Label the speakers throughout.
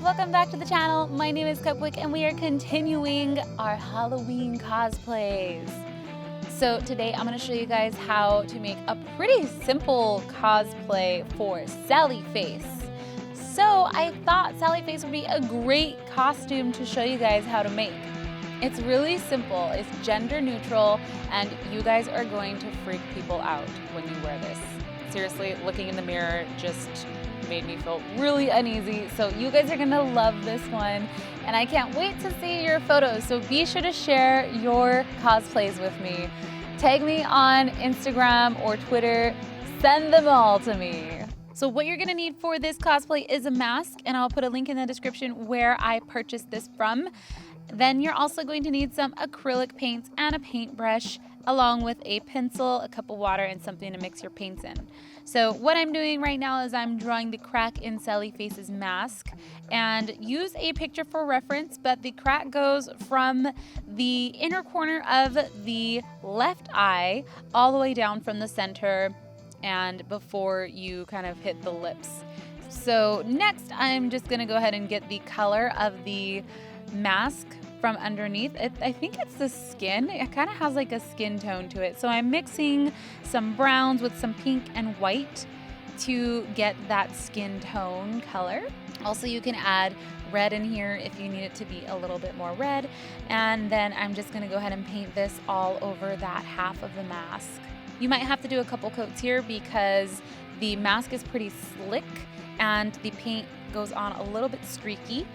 Speaker 1: welcome back to the channel. My name is Cupquake and we are continuing our Halloween cosplays. So today I'm going to show you guys how to make a pretty simple cosplay for Sally Face. So I thought Sally Face would be a great costume to show you guys how to make. It's really simple, it's gender neutral, and you guys are going to freak people out when you wear this. Seriously, looking in the mirror just made me feel really uneasy. So you guys are gonna love this one, and I can't wait to see your photos. So be sure to share your cosplays with me. Tag me on Instagram or Twitter, send them all to me. So what you're gonna need for this cosplay is a mask, and I'll put a link in the description where I purchased this from. Then you're also going to need some acrylic paints and a paintbrush, along with a pencil, a cup of water, and something to mix your paints in. So what I'm doing right now is I'm drawing the crack in Sally Face's mask, and use a picture for reference, but the crack goes from the inner corner of the left eye all the way down from the center and before you kind of hit the lips. So next I'm just gonna go ahead and get the color of the mask from underneath. I think it's the skin. It kind of has like a skin tone to it. So I'm mixing some browns with some pink and white to get that skin tone color. Also, you can add red in here if you need it to be a little bit more red. And then I'm just gonna go ahead and paint this all over that half of the mask. You might have to do a couple coats here because the mask is pretty slick and the paint goes on a little bit streaky.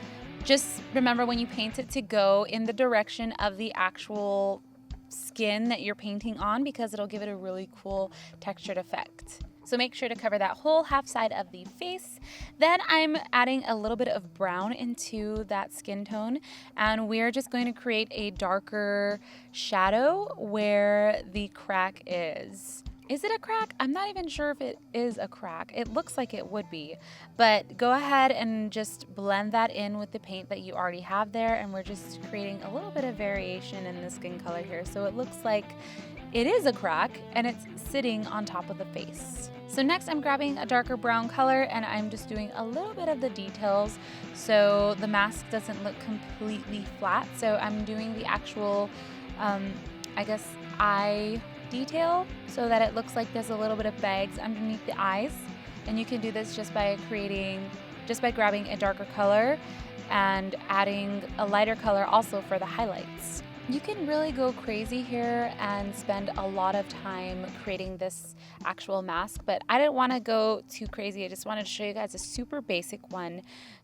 Speaker 1: Just remember when you paint it to go in the direction of the actual skin that you're painting on, because it'll give it a really cool textured effect. So make sure to cover that whole half side of the face. Then I'm adding a little bit of brown into that skin tone, and we're just going to create a darker shadow where the crack is. Is it a crack? I'm not even sure if it is a crack. It looks like it would be, but go ahead and just blend that in with the paint that you already have there, and we're just creating a little bit of variation in the skin color here. So it looks like it is a crack and it's sitting on top of the face. So next I'm grabbing a darker brown color and I'm just doing a little bit of the details so the mask doesn't look completely flat. So I'm doing the actual, I guess, eye detail so that it looks like there's a little bit of bags underneath the eyes. And you can do this just by grabbing a darker color and adding a lighter color also for the highlights. You can really go crazy here and spend a lot of time creating this actual mask, but I didn't want to go too crazy. I just wanted to show you guys a super basic one.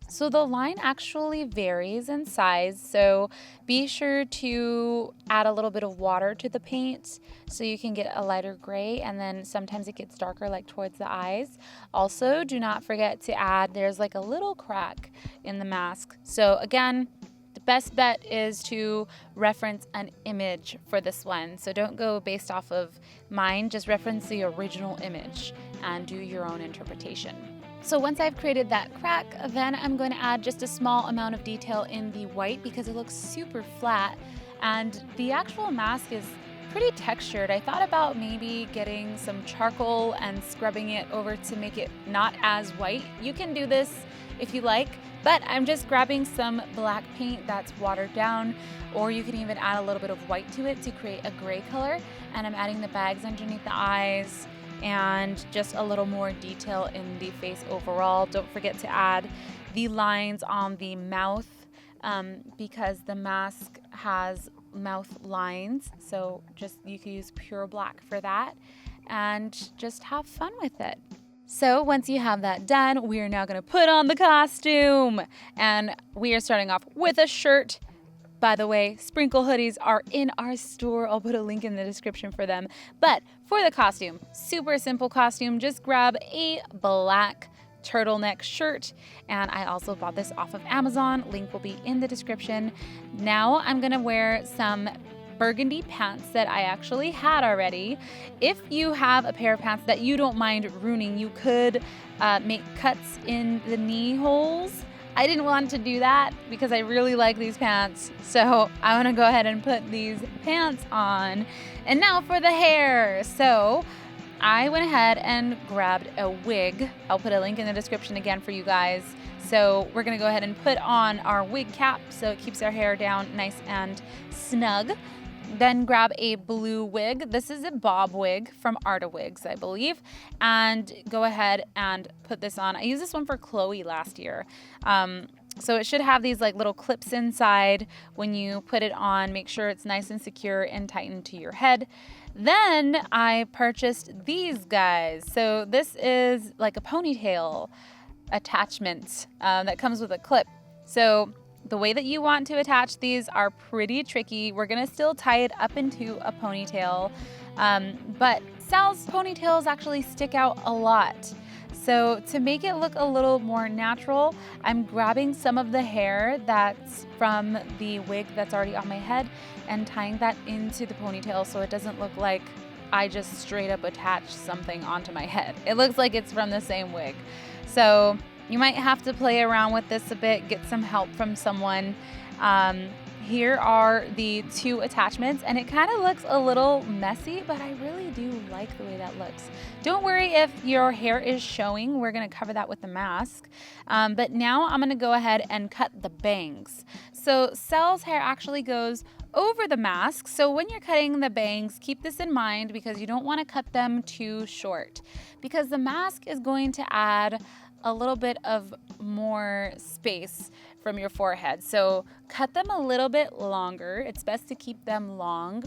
Speaker 1: So the line actually varies in size, so be sure to add a little bit of water to the paint so you can get a lighter gray, and then sometimes it gets darker like towards the eyes. Also, do not forget to add, there's like a little crack in the mask. So again, the best bet is to reference an image for this one. So don't go based off of mine, just reference the original image and do your own interpretation. So once I've created that crack, then I'm going to add just a small amount of detail in the white because it looks super flat, and the actual mask is pretty textured. I thought about maybe getting some charcoal and scrubbing it over to make it not as white. You can do this if you like, but I'm just grabbing some black paint that's watered down, or you can even add a little bit of white to it to create a gray color. And I'm adding the bags underneath the eyes and just a little more detail in the face overall. Don't forget to add the lines on the mouth because the mask has mouth lines. So you can use pure black for that and just have fun with it. So once you have that done, we are now going to put on the costume, and we are starting off with a shirt. By the way, sprinkle hoodies are in our store. I'll put a link in the description for them. But for the costume, super simple costume. Just grab a black turtleneck shirt, and I also bought this off of Amazon. Link will be in the description. Now I'm going to wear some burgundy pants that I actually had already. If you have a pair of pants that you don't mind ruining, you could make cuts in the knee holes. I didn't want to do that because I really like these pants, so I want to go ahead and put these pants on. And now for the hair. So I went ahead and grabbed a wig. I'll put a link in the description again for you guys. So we're gonna go ahead and put on our wig cap so it keeps our hair down nice and snug. Then grab a blue wig. This is a bob wig from Arta Wigs, I believe. And go ahead and put this on. I used this one for Chloe last year. So it should have these like little clips inside. When you put it on, make sure it's nice and secure and tightened to your head. Then I purchased these guys. So this is like a ponytail attachment that comes with a clip. So the way that you want to attach these are pretty tricky. We're gonna still tie it up into a ponytail, but Sal's ponytails actually stick out a lot. So to make it look a little more natural, I'm grabbing some of the hair that's from the wig that's already on my head and tying that into the ponytail so it doesn't look like I just straight up attached something onto my head. It looks like it's from the same wig. So you might have to play around with this a bit, get some help from someone. Here are the two attachments, and it kind of looks a little messy, but I really do like the way that looks. Don't worry if your hair is showing. We're gonna cover that with the mask. But now I'm gonna go ahead and cut the bangs. So Sal's hair actually goes over the mask. So when you're cutting the bangs, keep this in mind because you don't wanna cut them too short because the mask is going to add a little bit of more space from your forehead. So cut them a little bit longer. It's best to keep them long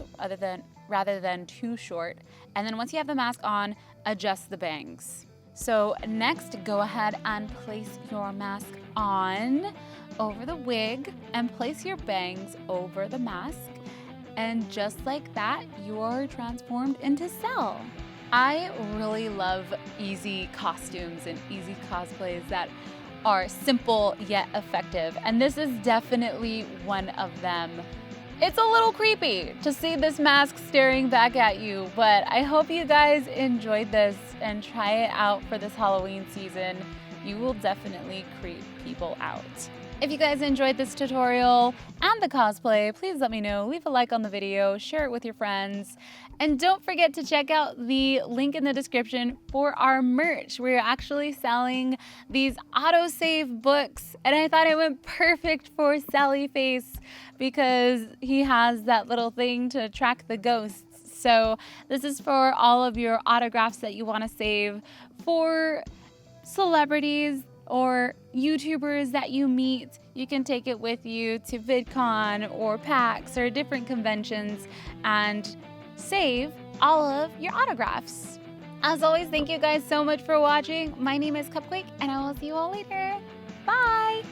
Speaker 1: rather than too short. And then once you have the mask on, adjust the bangs. So next, go ahead and place your mask on over the wig and place your bangs over the mask. And just like that, you're transformed into Sal. I really love easy costumes and easy cosplays that are simple yet effective, and this is definitely one of them. It's a little creepy to see this mask staring back at you, but I hope you guys enjoyed this and try it out for this Halloween season. You will definitely creep people out. If you guys enjoyed this tutorial and the cosplay, please let me know. Leave a like on the video, share it with your friends, and don't forget to check out the link in the description for our merch. We're actually selling these autosave books, and I thought it went perfect for Sally Face because he has that little thing to track the ghosts. So this is for all of your autographs that you want to save for celebrities or YouTubers that you meet. You can take it with you to VidCon or PAX or different conventions and save all of your autographs. As always, thank you guys so much for watching. My name is Cupquake, and I will see you all later. Bye!